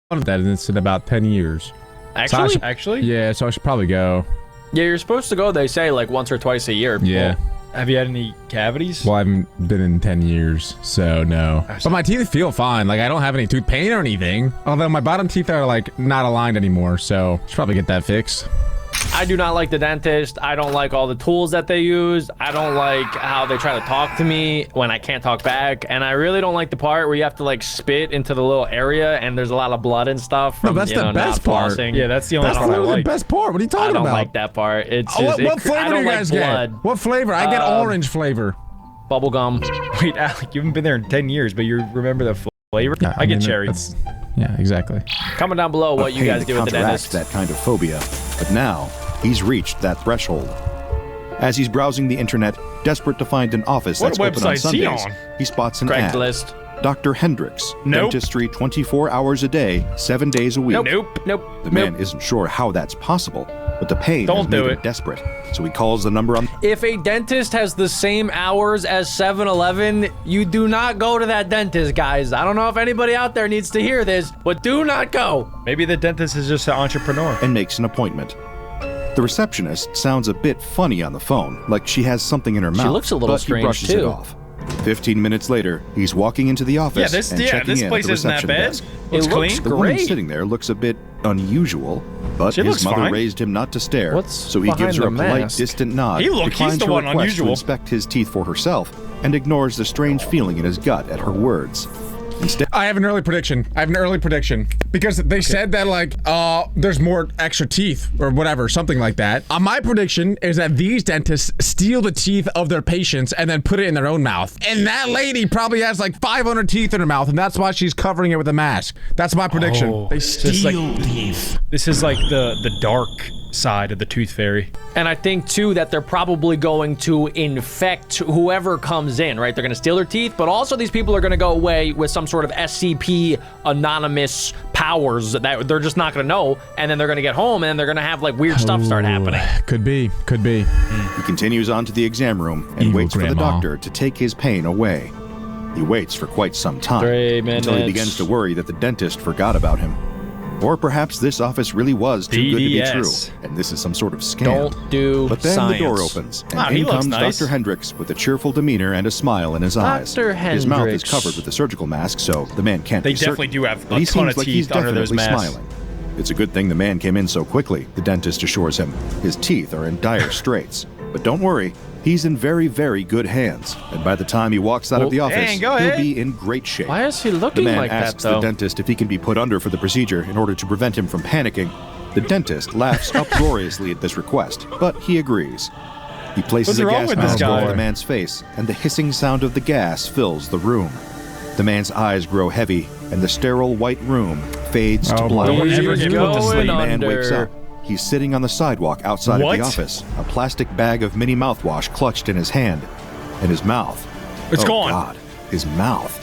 that in about 10 years. Actually? Actually? Yeah, so I should probably go. Yeah, you're supposed to go, they say, like once or twice a year. Yeah. Have you had any cavities? Well, I haven't been in 10 years, so no. But my teeth feel fine. Like, I don't have any tooth pain or anything. Although my bottom teeth are, like, not aligned anymore, so I should probably get that fixed. I do not like the dentist. I don't like all the tools that they use. I don't like how they try to talk to me when I can't talk back. And I really don't like the part where you have to like spit into the little area and there's a lot of blood and stuff from, No, that's the best part. flossing. Yeah, that's the only That's part I literally like. the best part. What are you talking I about? don't like that part. It's Oh, just, what flavor I do don't you like guys blood. get? What flavor? I get orange flavor. Bubblegum. Wait, Alec, you haven't been there in 10 years, but you remember the flavor? Yeah, I get mean, cherry. Yeah, exactly. Comment down below what you guys do with the dentist. that kind of phobia, but now he's reached that threshold. As he's browsing the internet, desperate to find an office What that's open on website's he Sundays, on? he spots an ad. Craigslist. Dr. Hendricks, Nope. dentistry 24 hours a day, 7 days a week. Nope. The man isn't sure how that's possible, but the pain has Don't do made him it. desperate. So he calls the number on. If a dentist has the same hours as 7-Eleven, you do not go to that dentist, guys. I don't know if anybody out there needs to hear this, but do not go. Maybe the dentist is just an entrepreneur. and makes an appointment. The receptionist sounds a bit funny on the phone, like she has something in her mouth. looks a little but strange, he brushes it too. off. 15 minutes later, he's walking into the office and checking this in place at the isn't that reception bad. desk. Looks It clean. looks The woman great. sitting there looks a bit unusual, but She his looks mother fine. raised him not to stare, What's so he gives her a behind the polite, mask? distant nod, He's declines the her one request unusual. to inspect his teeth for herself, and ignores the strange feeling in his gut at her words. Instead, I have an early prediction. Because they said that, like, there's more extra teeth or whatever, something like that. My prediction is that these dentists steal the teeth of their patients and then put it in their own mouth. And that lady probably has like 500 teeth in her mouth, and that's why she's covering it with a mask. That's my prediction. Oh, They it's just like- steal teeth. This is like the dark side of the tooth fairy. And I think, too, that they're probably going to infect whoever comes in, right? They're going to steal their teeth, but also these people are going to go away with some sort of SCP anonymous powers that they're just not going to know, and then they're going to get home, and they're going to have, like, weird stuff start happening. Could be. he continues on to the exam room and Evil waits for the grandma. doctor to take his pain away. He waits for quite some time 3 until he minutes. begins to worry that the dentist forgot about him. Or perhaps this office really was too good to be true, DDS. and this is some sort of scam. Don't do But then science. the door opens, and Wow, he in looks comes nice. Dr. Hendricks with a cheerful demeanor and a smile in his eyes. Dr. His mouth is Hendricks. covered with a surgical mask, so the man can't They be certain. definitely do have But a he ton seems of like he's teeth under those definitely masks. smiling. It's a good thing the man came in so quickly, the dentist assures him. His teeth are in dire straits. But don't worry, he's in very, very good hands. And by the time he walks out of the office, dang, go he'll ahead. be in great shape. Why is he The looking man like that, asks the though? dentist if he can be put under for the procedure in order to prevent him from panicking. The dentist laughs uproariously at this request, but he agrees. He places What's a wrong gas with this mask guy? over the man's face, and the hissing sound of the gas fills the room. The man's eyes grow heavy, and the sterile white room fades to Oh, black. boy. Don't ever He's get put to going sleep. The man under. wakes up. He's sitting on the sidewalk outside What? of the office, a plastic bag of mini mouthwash clutched in his hand, and his mouth. It's oh gone. God, his mouth.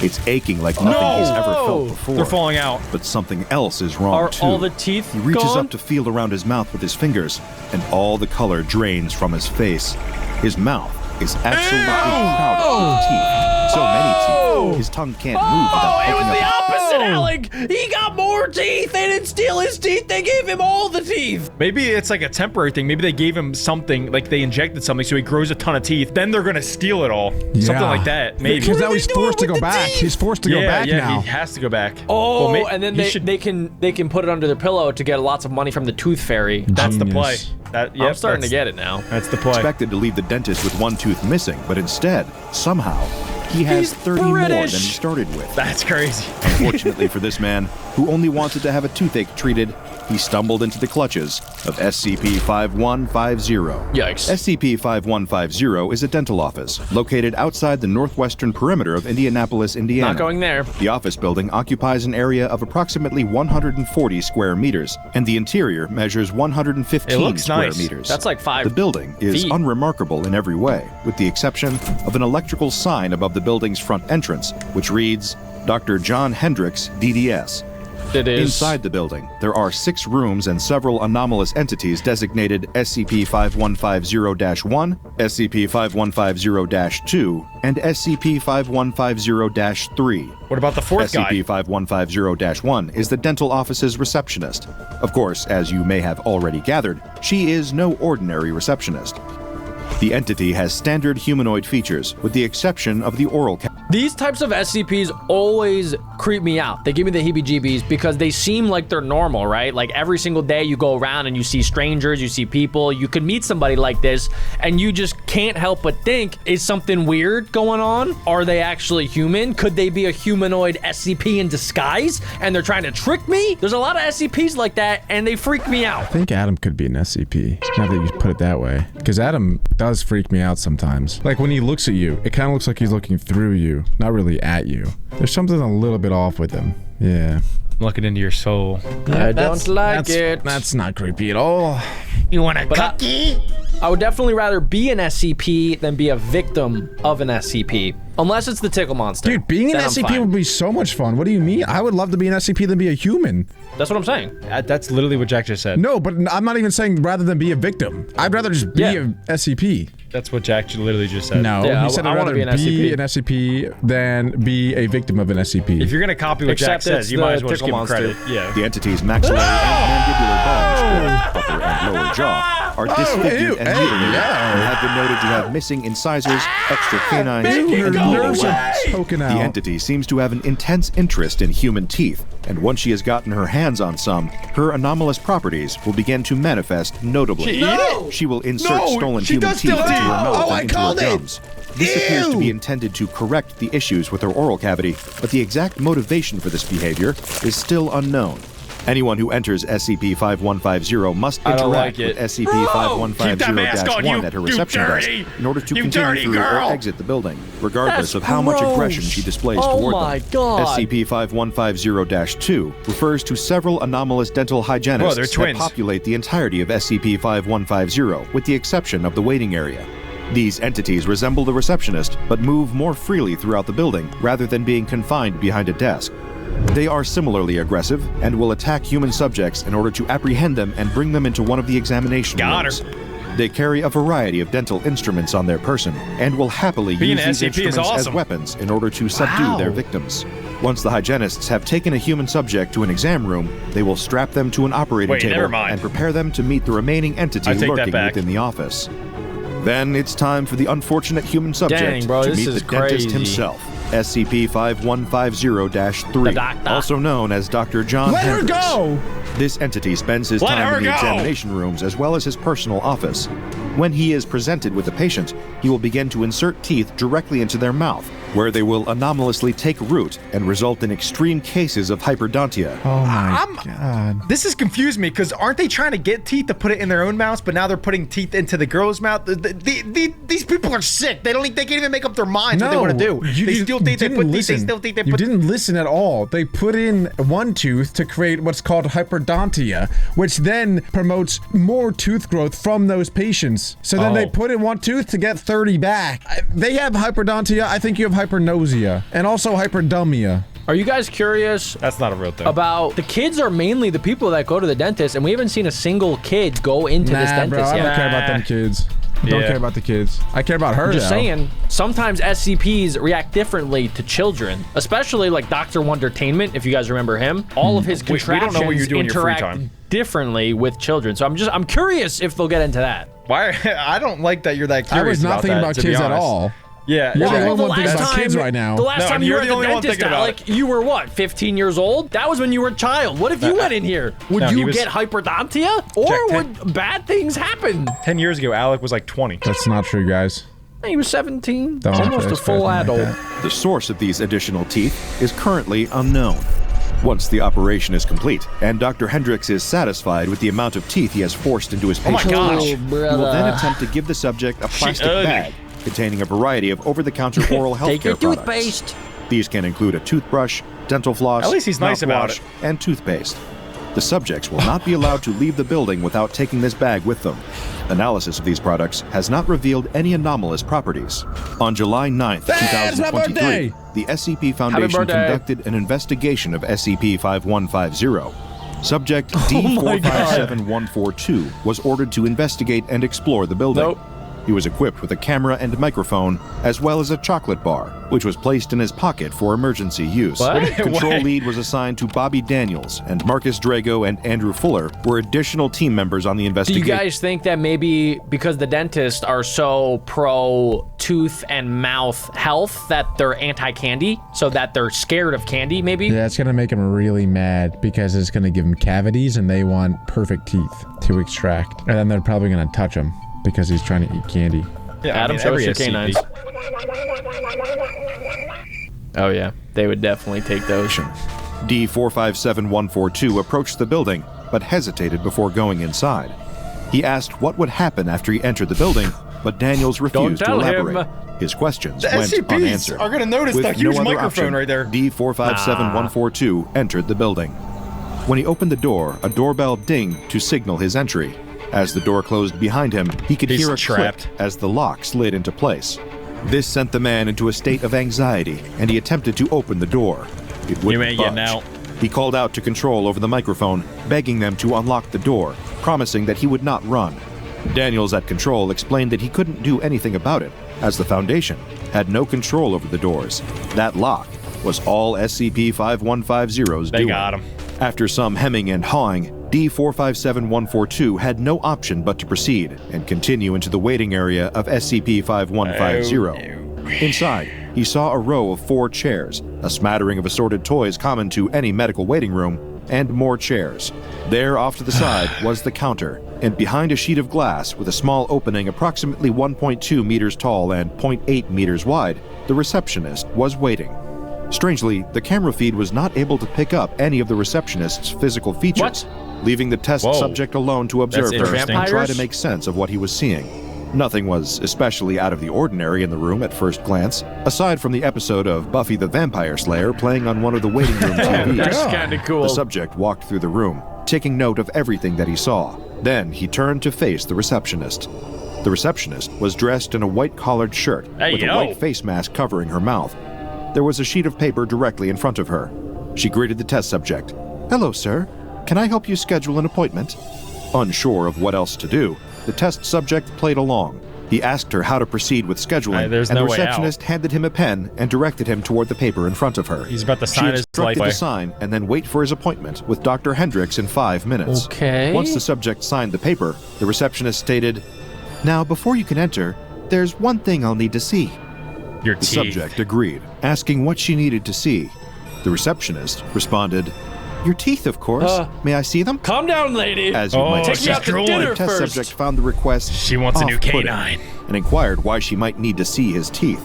It's aching like nothing he's ever felt before. They're falling out. But something else is wrong Are too. all the teeth He reaches gone? up to feel around his mouth with his fingers, and all the color drains from his face. His mouth is absolutely crowded with teeth. So many teeth, his tongue can't move without Oh, it was poking the up. opposite, Alec! He got more teeth! They didn't steal his teeth, they gave him all the teeth! Maybe it's like a temporary thing. Maybe they gave him something, like they injected something so he grows a ton of teeth. Then they're gonna steal it all. Something like that. Maybe. Because now What are he's they doing forced to with go the back. teeth? He's forced to go back now. he has to go back. Oh, Well, may- and then he they, should- they can put it under their pillow to get lots of money from the tooth fairy. That's the play. Genius. I'm starting to get it now. That's the play. Expected to leave the dentist with one tooth missing, but instead, somehow, he has He's 30 more than he British. started with. That's crazy. Unfortunately for this man, who only wanted to have a toothache treated, he stumbled into the clutches of SCP-5150. Yikes. SCP-5150 is a dental office located outside the northwestern perimeter of Indianapolis, Indiana. Not going there. The office building occupies an area of approximately 140 square meters, and the interior measures 115 It looks square nice. meters. That's like 5 The building is feet. unremarkable in every way, with the exception of an electrical sign above the building's front entrance, which reads, Dr. John Hendricks, DDS. It is. Inside the building, there are 6 rooms and several anomalous entities designated SCP-5150-1, SCP-5150-2, and SCP-5150-3. What about the fourth guy? SCP-5150-1 is the dental office's receptionist. Of course, as you may have already gathered, she is no ordinary receptionist. The entity has standard humanoid features, with the exception of the oral cavity. These types of SCPs always creep me out. They give me the heebie-jeebies because they seem like they're normal, right? Like every single day you go around and you see strangers, you see people, you could meet somebody like this and you just can't help but think, is something weird going on? Are they actually human? Could they be a humanoid SCP in disguise and they're trying to trick me? There's a lot of SCPs like that and they freak me out. I think Adam could be an SCP. Now that you put it that way. Because Adam does freak me out sometimes. Like when he looks at you, it kind of looks like he's looking through you, not really at you. There's something a little bit off with him. Yeah. Looking into your soul. I don't like it. That's not creepy at all. You want a cookie? I would definitely rather be an SCP than be a victim of an SCP. Unless it's the tickle monster. Dude, being an Then I'm SCP fine. would be so much fun. What do you mean? I would love to be an SCP than be a human. That's what I'm saying. That's literally what Jack just said. No, but I'm not even saying rather than be a victim. I'd rather just be Yeah. a SCP. That's what Jack literally just said. No, Yeah, he said I I'd wanna rather be an SCP. an SCP than be a victim of an SCP. If you're gonna copy what Jack Except it's says, you might as the well just give tickle him credit. monster. Yeah. The entity's maxillary and mandibular bones, or upper and lower jaw, are disfigured ew, and hey, mutilated yeah. and have been noted to have missing incisors, extra canines, Ew, her and nerves bleeding are wounds. poking The out. entity seems to have an intense interest in human teeth, and once she has gotten her hands on some, her anomalous properties will begin to manifest notably. She will insert stolen human teeth into her mouth Oh, I and into her called it. gums. This appears to be Ew. intended to correct the issues with her oral cavity, but the exact motivation for this behavior is still unknown. Anyone who enters SCP-5150 must I don't interact like with it. Keep that mask on, SCP-5150-1 at her reception desk in order to continue through or exit the building, regardless of how much aggression she displays toward my them. God. SCP-5150-2 refers to several anomalous dental hygienists they're that twins. populate the entirety of SCP-5150, with the exception of the waiting area. These entities resemble the receptionist, but move more freely throughout the building rather than being confined behind a desk. They are similarly aggressive and will attack human subjects in order to apprehend them and bring them into one of the examination Got rooms. her. They carry a variety of dental instruments on their person and will happily Being use an these SCP is instruments as awesome. weapons in order to subdue their victims. Once the hygienists have taken a human subject to an exam room, they will strap them to an operating Wait, never table mind. and prepare them to meet the remaining entity I take that lurking back. within the office. Then it's time for the unfortunate human subject Dang, bro, to this meet is the dentist crazy. himself, SCP-5150-3, The doctor. also known as Dr. John Let her Hendricks. go! This entity spends his Let time her in the go! examination rooms as well as his personal office. When he is presented with a patient, he will begin to insert teeth directly into their mouth, where they will anomalously take root and result in extreme cases of hyperdontia. Oh my god. This has confused me because aren't they trying to get teeth to put it in their own mouths, but now they're putting teeth into the girl's mouth? These people are sick. They can't even make up their minds what they want to do. They steal teeth, they put teeth, they steal teeth, they You put. didn't listen at all. They put in one tooth to create what's called hyperdontia, which then promotes more tooth growth from those patients. So then they Oh. put in one tooth to get 30 back. They have hyperdontia. I think you have hypernosia and also hyperdumia. Are you guys curious That's not a real thing. about the kids? Are mainly the people that go to the dentist, and we haven't seen a single kid go into this Nah, bro, dentist I yet. don't care about them kids. I don't Yeah. care about the kids. I care about her. I'm just though. saying, sometimes SCPs react differently to children, especially like Dr. Wondertainment, if you guys remember him. All of his We don't know contractions what you do in your free interact time. differently with children. So I'm curious if they'll get into that. Why? I don't like that you're that I curious was not thinking that, about to be kids at honest. all. Yeah. You're yeah. the only one thinking about kids right now. The last No, time you you're were at the the only one dentist, thinking about like you were what, 15 years old? That was when you were a child. What if you went in here? Would No, he you was- get hyperdontia, or Jack, would bad things happen? 10 years ago, Alec was like 20. That's not true, guys. He was 17, Don't almost a express full me like adult. that. The source of these additional teeth is currently unknown. Once the operation is complete and Dr. Hendricks is satisfied with the amount of teeth he has forced into his Oh my patient's gosh. mouth, he will then brother. attempt to give the subject a plastic ugly. bag containing a variety of over-the-counter oral health Take care your products. toothpaste. These can include a toothbrush, dental floss, At least he's nice about mouthwash, and toothpaste. The subjects will not be allowed to leave the building without taking this bag with them. Analysis of these products has not revealed any anomalous properties. On July 9th, Hey, it's my 2023, birthday! the SCP Foundation birthday. conducted an investigation of SCP-5150. Subject D457142 was ordered to investigate and explore the building. Nope. He was equipped with a camera and microphone, as well as a chocolate bar, which was placed in his pocket for emergency use. What? Control Wait. lead was assigned to Bobby Daniels, and Marcus Drago and Andrew Fuller were additional team members on the Do you investigation. guys think that maybe because the dentists are so pro tooth and mouth health that they're anti-candy, so that they're scared of candy, maybe? Yeah, it's gonna make them really mad because it's gonna give them cavities and they want perfect teeth to extract. And then they're probably gonna touch him because he's trying to eat candy. Yeah, Adam, show us every your SCP. canines. Oh yeah, they would definitely take those. D457142 approached the building, but hesitated before going inside. He asked what would happen after he entered the building, but Daniels refused to tell him. elaborate. His questions The went SCPs unanswered. are gonna notice With that huge no other microphone option, right there. D457142 entered the building. When he opened the door, a doorbell dinged to signal his entry. As the door closed behind him, he could He's hear a trapped. click as the lock slid into place. This sent the man into a state of anxiety, and he attempted to open the door. It wouldn't ain't getting budge. out. He called out to Control over the microphone, begging them to unlock the door, promising that he would not run. Daniels at Control explained that he couldn't do anything about it, as the Foundation had no control over the doors. That lock was all SCP-5150's They doing. got him. After some hemming and hawing, D457142 had no option but to proceed and continue into the waiting area of SCP-5150. Inside, he saw a row of 4 chairs, a smattering of assorted toys common to any medical waiting room, and more chairs. There, off to the side, was the counter, and behind a sheet of glass with a small opening approximately 1.2 meters tall and 0.8 meters wide, the receptionist was waiting. Strangely, the camera feed was not able to pick up any of the receptionist's physical features, leaving the test Whoa. subject alone to observe That's her interesting. and try to Vampires? make sense of what he was seeing. Nothing was especially out of the ordinary in the room at first glance, aside from the episode of Buffy the Vampire Slayer playing on one of the waiting room TVs. That's kind of cool. The subject walked through the room, taking note of everything that he saw. Then he turned to face the receptionist. The receptionist was dressed in a white-collared shirt with a white face mask covering her mouth. There was a sheet of paper directly in front of her. She greeted the test subject. "Hello, sir. Can I help you schedule an appointment?" Unsure of what else to do, the test subject played along. He asked her how to proceed with scheduling, there's and no the way out. receptionist handed him a pen and directed him toward the paper in front of her. He's about to She sign his instructed life to away. sign and then wait for his appointment with Dr. Hendricks in 5 minutes. Okay. Once the subject signed the paper, the receptionist stated, "Now, before you can enter, there's one thing I'll need to see." Your The teeth. subject agreed, asking what she needed to see. The receptionist responded, "Your teeth, of course. May I see them?" Calm down, lady. As you Oh, might take me out expect, to dinner the test first. subject found the request She wants a new off-putting canine. and inquired why she might need to see his teeth.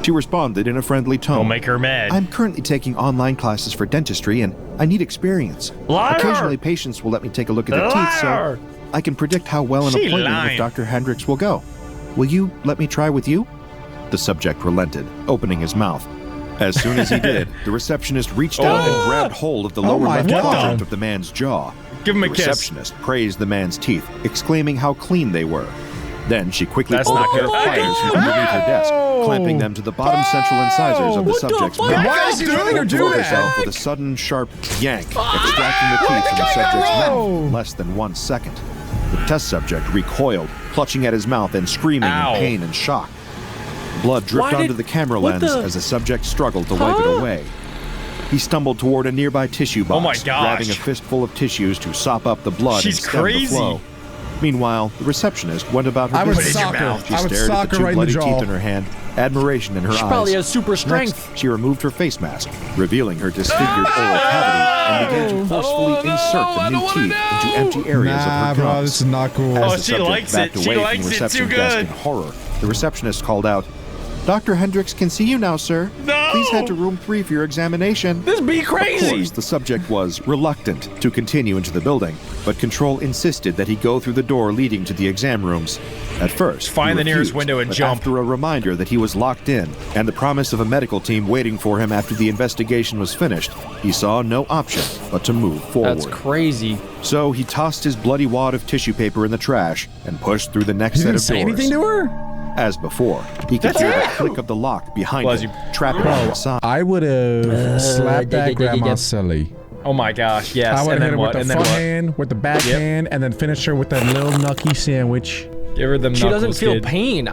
She responded in a friendly tone. Don't make her mad. "I'm currently taking online classes for dentistry and I need experience. Liar! Occasionally patients will let me take a look at their teeth Liar! so I can predict how well an She appointment lying. with Dr. Hendricks will go. Will you let me try with you?" The subject relented, opening his mouth. As soon as he did, the receptionist reached out and grabbed hold of the lower my left God. quadrant of the man's jaw. Give him a The kiss. receptionist praised the man's teeth, exclaiming how clean they were. Then she quickly That's pulled not a pair of good. pliers from underneath her desk, clamping them to the bottom central incisors of the What the subject's fuck? mouth. Why is he letting her Pulled do toward that? herself with a sudden, sharp yank, extracting the teeth from the subject's mouth in less than 1 second. The test subject recoiled, clutching at his mouth and screaming Ow. in pain and shock. Blood dripped Why did- onto the camera what lens the- as the subject struggled to wipe it away. He stumbled toward a nearby tissue box, Oh my gosh. grabbing a fistful of tissues to sop up the blood She's and stem crazy. the flow. Meanwhile, the receptionist went about her I would business. sock her. She I would stared sock at the her two right in the bloody jaw. teeth in her hand, admiration in her She eyes. probably has super strength. Next, she removed her face mask, revealing her disfigured oral cavity, and began to forcefully insert the new teeth into empty areas of Nah, her bro, gums. this is not cool. As Oh, the she subject likes backed it. She away from likes the it too reception desk in good. horror, the receptionist called out, Dr. Hendricks can see you now, sir. No! Please head to room 3 for your examination. This be Of crazy. course, the subject was reluctant to continue into the building, but Control insisted that he go through the door leading to the exam rooms. At first, Find he the nearest refused, window and but jump. After a reminder that he was locked in and the promise of a medical team waiting for him after the investigation was finished, he saw no option but to move forward. That's crazy. So he tossed his bloody wad of tissue paper in the trash and pushed through the next He set didn't of say doors. anything to her? As before, he could hear the click of the lock behind Bless him, you. trapping him inside. I would have slapped that grandma silly. Oh my gosh, yes. I would And have hit then her what? with the And then front what? hand, with the backhand, and then finish her with that little nucky sandwich. Give her them She doesn't knuckles, feel kid. pain.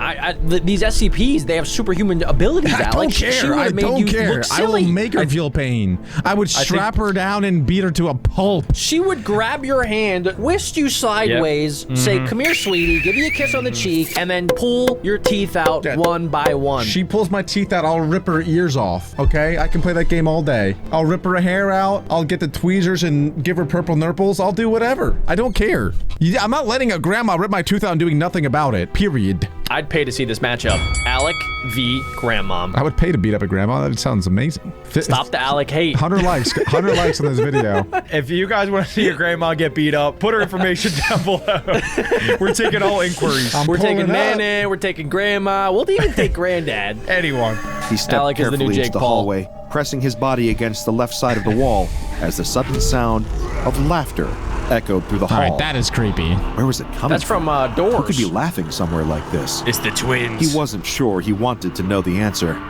These SCPs, they have superhuman abilities, I Alex. don't She care. would I have made don't you care. look I will silly. make her feel pain. I would strap her down and beat her to a pulp. She would grab your hand, twist you sideways, say, "Come here, sweetie," give you a kiss on the cheek, and then pull your teeth out Yeah. one by one. She pulls my teeth out, I'll rip her ears off, okay? I can play that game all day. I'll rip her hair out, I'll get the tweezers and give her purple nurples, I'll do whatever. I don't care. I'm not letting a grandma rip my tooth out and doing nothing about it, period. I'd pay to see this matchup. Alec v. Grandmom. I would pay to beat up a grandma, that sounds amazing. Stop the Alec hate. 100 likes, 100 likes on this video. If you guys want to see your grandma get beat up, put her information down below. We're taking all inquiries. I'm We're taking pulling up. Nana, we're taking Grandma, we'll even take Granddad. Anyone. He stepped Alec is the new carefully Jake into the Paul. hallway, pressing his body against the left side of the wall as the sudden sound of laughter echoed through the All hall. right, that is creepy. Where was it coming That's from Who Doors. could be laughing somewhere like this? It's the twins. He wasn't sure he wanted to know the answer.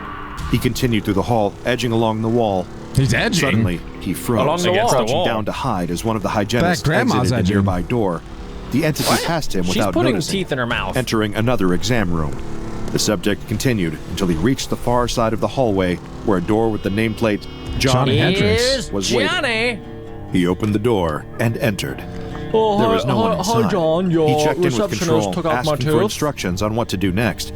He continued through the hall, edging along the wall. He's edging. Suddenly, he froze, Along the wall. crouching wall. down to hide as one of the hygienists That grandma's exited the edging. nearby door. The entity passed him She's without putting noticing, teeth in her mouth. entering another exam room. The subject continued until he reached the far side of the hallway, where a door with the nameplate Johnny Johnny Hendricks Here's was waiting. Johnny. He opened the door and entered. Oh, There was no one inside. Hi, John. Your He checked in with receptionist Control, took out my asking for tooth. instructions on what to do next.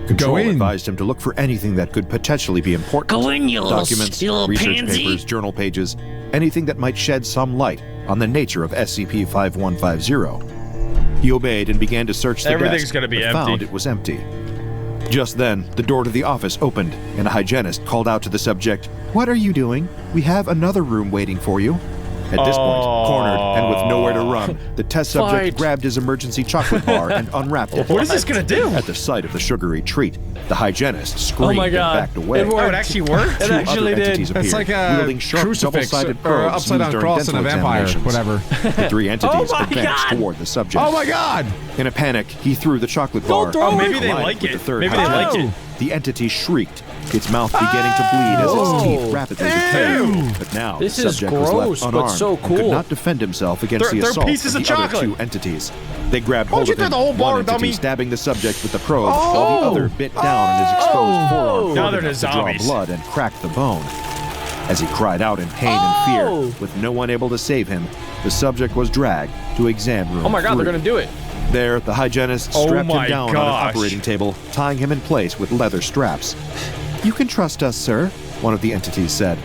Control in. advised him to look for anything that could potentially be important. Go in, you little Documents, little research pansy. papers, journal pages, anything that might shed some light on the nature of SCP-5150. He obeyed and began to search the Everything's desk, gonna be but empty. found it was empty. Just then, the door to the office opened, and a hygienist called out to the subject, "What are you doing? We have another room waiting for you." At this point, cornered and with nowhere to run, the test subject Fight. grabbed his emergency chocolate bar and unwrapped it. What is this gonna do? At the sight of the sugary treat, the hygienist screamed my and God. backed away. It worked. Oh, it actually worked? It Two actually other did. entities appeared, It's like a wielding sharp crucifix double-sided or probes upside down used during cross in a dental vampire, examinations. whatever. The three entities Oh my advanced God. toward the subject. Oh my god! In a panic, he threw the chocolate bar. throw Oh, maybe and they collided like with it. The third Maybe they hygienist. like it. The entity shrieked, its mouth beginning to bleed as its teeth rapidly decayed. But now This the is subject was gross, left but unarmed so and could cool. not defend himself against They're- the they're assault pieces of of the other chocolate. two entities. They grabbed Why'd hold you of throw him, the whole bar, one entity dummy? stabbing the subject with the probe, while the other bit down on his exposed forearm, Now hard they're enough just to draw zombies. blood and crack the bone. As he cried out in pain and fear, with no one able to save him, the subject was dragged to exam room Oh my God, they're 3. gonna do it. There, the hygienist Oh strapped him my down on gosh. an operating table, tying him in place with leather straps. "You can trust us, sir," one of the entities said.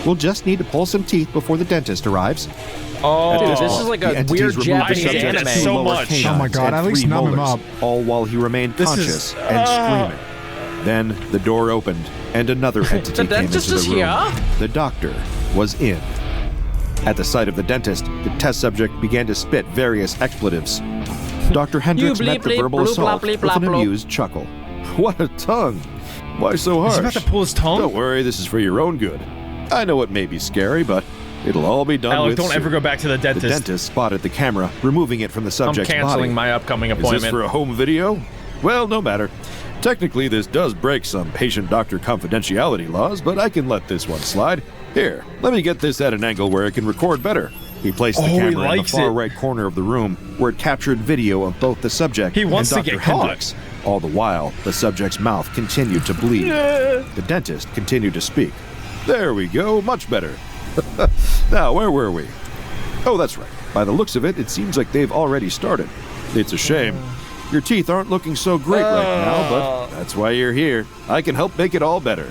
"We'll just need to pull some teeth before the dentist arrives." Oh, Dude, this point, is like the a entities weird removed the Japanese subject's anime. two So lower much. canines Oh my God, and at least 3 numb him molars, up. all while he remained This conscious is- and screaming. Then the door opened, and another entity The came dentist into is the room. here? The doctor was in. At the sight of the dentist, the test subject began to spit various expletives. Dr. Hendricks bleep, met the bleep, verbal bloop, assault blop, bleep, with an blop, bloop. amused chuckle. "What a tongue! Why so harsh?" He's about to pull his tongue? "Don't worry, this is for your own good. I know it may be scary, but it'll all be done Alec, with don't soon." ever go back to the The dentist. dentist spotted the camera, removing it from the I'm subject's canceling body. my upcoming Is this appointment. for a home video? Well, no matter. Technically, this does break some patient-doctor confidentiality laws, but I can let this one slide. Here, let me get this at an angle where it can record better. He placed the Oh, he camera in the likes far it. right corner of the room, where it captured video of both the subject He wants and to Dr. get caught. Hendricks. All the while, the subject's mouth continued to bleed. The dentist continued to speak. "There we go, much better. Now, where were we? Oh, that's right. By the looks of it, it seems like they've already started. It's a shame. Your teeth aren't looking so great right now, but that's why you're here. I can help make it all better."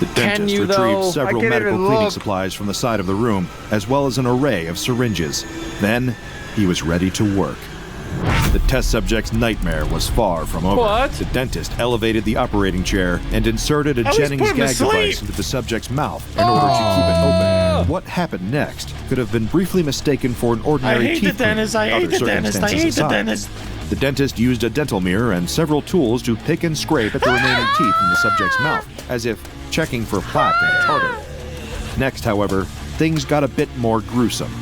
The dentist you, retrieved though? several I can't medical even cleaning look. supplies from the side of the room, as well as an array of syringes. Then, he was ready to work. The test subject's nightmare was far from over. What? The dentist elevated the operating chair and inserted a least Jennings put him to gag sleep. device into the subject's mouth in order to keep it open. What happened next could have been briefly mistaken for an ordinary teeth cleaning, other circumstances aside. The dentist used a dental mirror and several tools to pick and scrape at the remaining teeth in the subject's mouth, as if checking for plaque and tartar. Next, however, things got a bit more gruesome.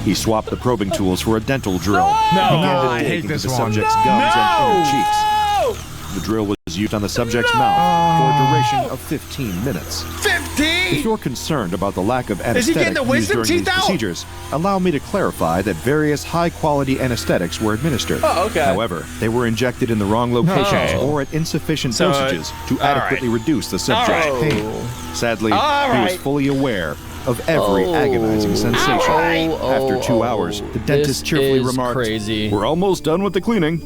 He swapped the probing tools for a dental drill. He began to I dig hate into this the one. subject's gums and inner cheeks. The drill was used on the subject's mouth for a duration of 15 minutes. 15? If you're concerned about the lack of Is he getting anesthetic the used wisdom during these teeth out? procedures, allow me to clarify that various high-quality anesthetics were administered. Oh, okay. However, they were injected in the wrong locations Oh. or at insufficient So, dosages to all adequately reduce the subject's All right. pain. Sadly, All he was right. fully aware of every agonizing sensation. After 2 hours, the dentist This cheerfully is remarked, crazy. "We're almost done with the cleaning."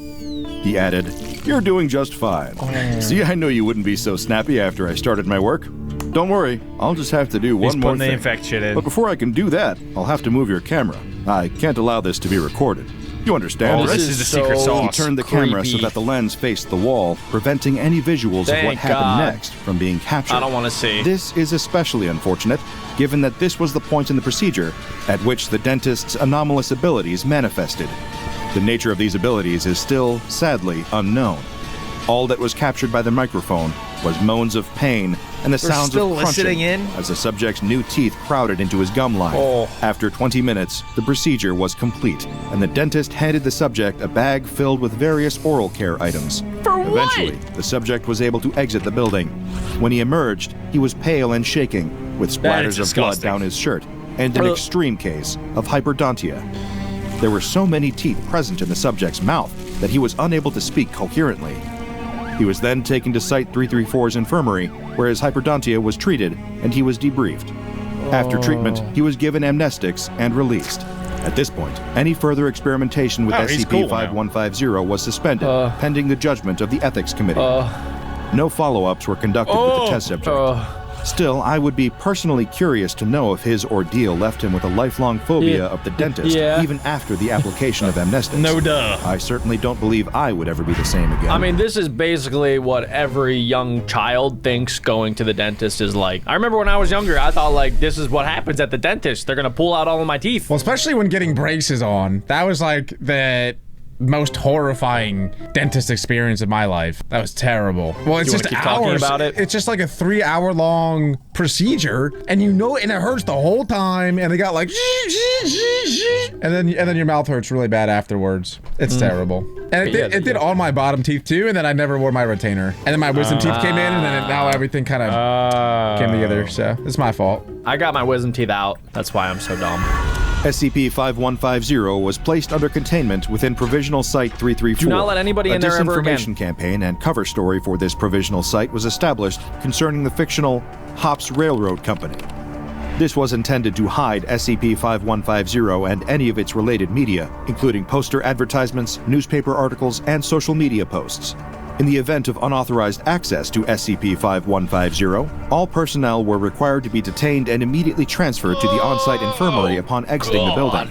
He added, "You're doing just fine. See, I knew you wouldn't be so snappy after I started my work. Don't worry, I'll just have to do one more putting the thing. infection in. But before I can do that, I'll have to move your camera. I can't allow this to be recorded. You understand, Oh, right?" this is the secret so He sauce. turned the camera so creepy. that the lens faced the wall, preventing any visuals of what Thank happened God. next from being captured. I don't want to see. This is especially unfortunate, given that this was the point in the procedure at which the dentist's anomalous abilities manifested. The nature of these abilities is still, sadly, unknown. All that was captured by the microphone was moans of pain and the sounds still of crunching listening in? as the subject's new teeth crowded into his gum line. Oh. After 20 minutes, the procedure was complete, and the dentist handed the subject a bag filled with various oral care items. For what? Eventually, the subject was able to exit the building. When he emerged, he was pale and shaking, with That is splatters of blood disgusting. down his shirt, and an Ugh. extreme case of hyperdontia. There were so many teeth present in the subject's mouth that he was unable to speak coherently. He was then taken to Site 334's infirmary, where his hyperdontia was treated, and he was debriefed. After treatment, he was given amnestics and released. At this point, any further experimentation with Oh, he's cool now. SCP-5150 was suspended, pending the judgment of the Ethics Committee. No follow-ups were conducted with the test subject. Still, I would be personally curious to know if his ordeal left him with a lifelong phobia of the dentist, Yeah. even after the application of amnestics. No duh. I certainly don't believe I would ever be the same again. I mean, this is basically what every young child thinks going to the dentist is like. I remember when I was younger, I thought like this is what happens at the dentist. They're gonna pull out all of my teeth. Well, especially when getting braces on. That was like the most horrifying dentist experience of my life. That was terrible. Well, it's You just wanna keep talking hours. about it? It's just like a 3-hour long procedure, and you know, and it hurts the whole time. And they got like, and then your mouth hurts really bad afterwards. It's terrible. And it did all my bottom teeth too. And then I never wore my retainer. And then my wisdom teeth came in, and then now everything kind of came together. So it's my fault. I got my wisdom teeth out. That's why I'm so dumb. SCP-5150 was placed under containment within Provisional Site 334. Do not let anybody in there ever again. A disinformation campaign and cover story for this provisional site was established concerning the fictional Hops Railroad Company. This was intended to hide SCP-5150 and any of its related media, including poster advertisements, newspaper articles, and social media posts. In the event of unauthorized access to SCP-5150, all personnel were required to be detained and immediately transferred to the on-site infirmary upon exiting the building.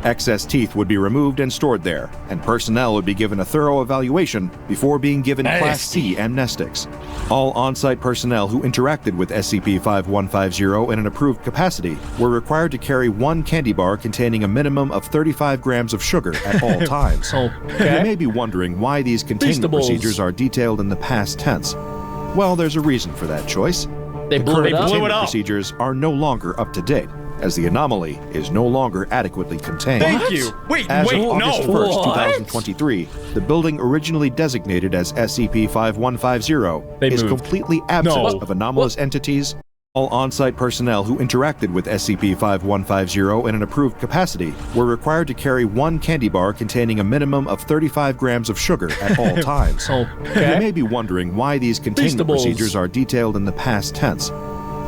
Excess teeth would be removed and stored there, and personnel would be given a thorough evaluation before being given Class C amnestics. All on-site personnel who interacted with SCP-5150 in an approved capacity were required to carry one candy bar containing a minimum of 35 grams of sugar at all times. You may be wondering why these containment Feastables. procedures are detailed in the past tense. Well, there's a reason for that choice. They blew it up. Containment procedures are no longer up to date, as the anomaly is no longer adequately contained. Thank you. Wait, As wait, of August no. 1st, What? 2023, the building originally designated as SCP-5150 is moved. completely absent No. of anomalous entities. All on-site personnel who interacted with SCP-5150 in an approved capacity were required to carry one candy bar containing a minimum of 35 grams of sugar at all times. You may be wondering why these containment Feastables. procedures are detailed in the past tense.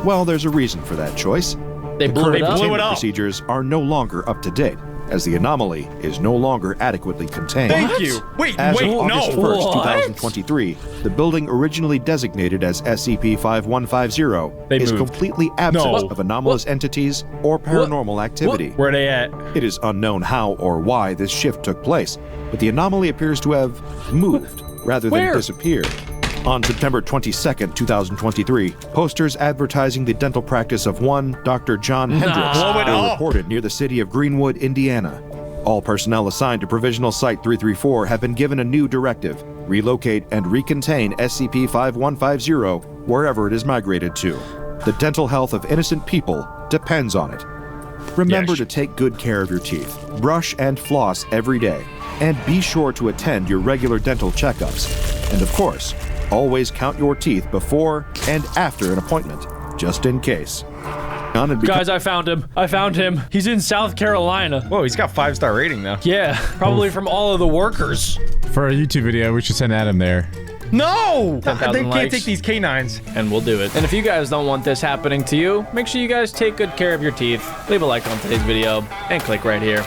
Well, there's a reason for that choice. They blew it up. Containment procedures are no longer up to date, as the anomaly is no longer adequately contained. Thank you. Wait, As wait, of August no. 1st, What? 2023, the building originally designated as SCP-5150 They is moved. completely absent No. of anomalous entities or paranormal activity. Where they at? It is unknown how or why this shift took place, but the anomaly appears to have moved rather than Where? disappeared. On September 22nd, 2023, posters advertising the dental practice of one Dr. John Hendricks Blow it were up. reported near the city of Greenwood, Indiana. All personnel assigned to Provisional Site 334 have been given a new directive: relocate and recontain SCP-5150 wherever it is migrated to. The dental health of innocent people depends on it. Remember to take good care of your teeth, brush and floss every day, and be sure to attend your regular dental checkups. And of course, always count your teeth before and after an appointment, just in case. Guys, I found him. I found him. He's in South Carolina. Whoa, he's got 5-star rating though. Yeah, probably from all of the workers. For a YouTube video, we should send Adam there. No! 10,000 They can't likes. take these canines. And we'll do it. And if you guys don't want this happening to you, make sure you guys take good care of your teeth. Leave a like on today's video and click right here.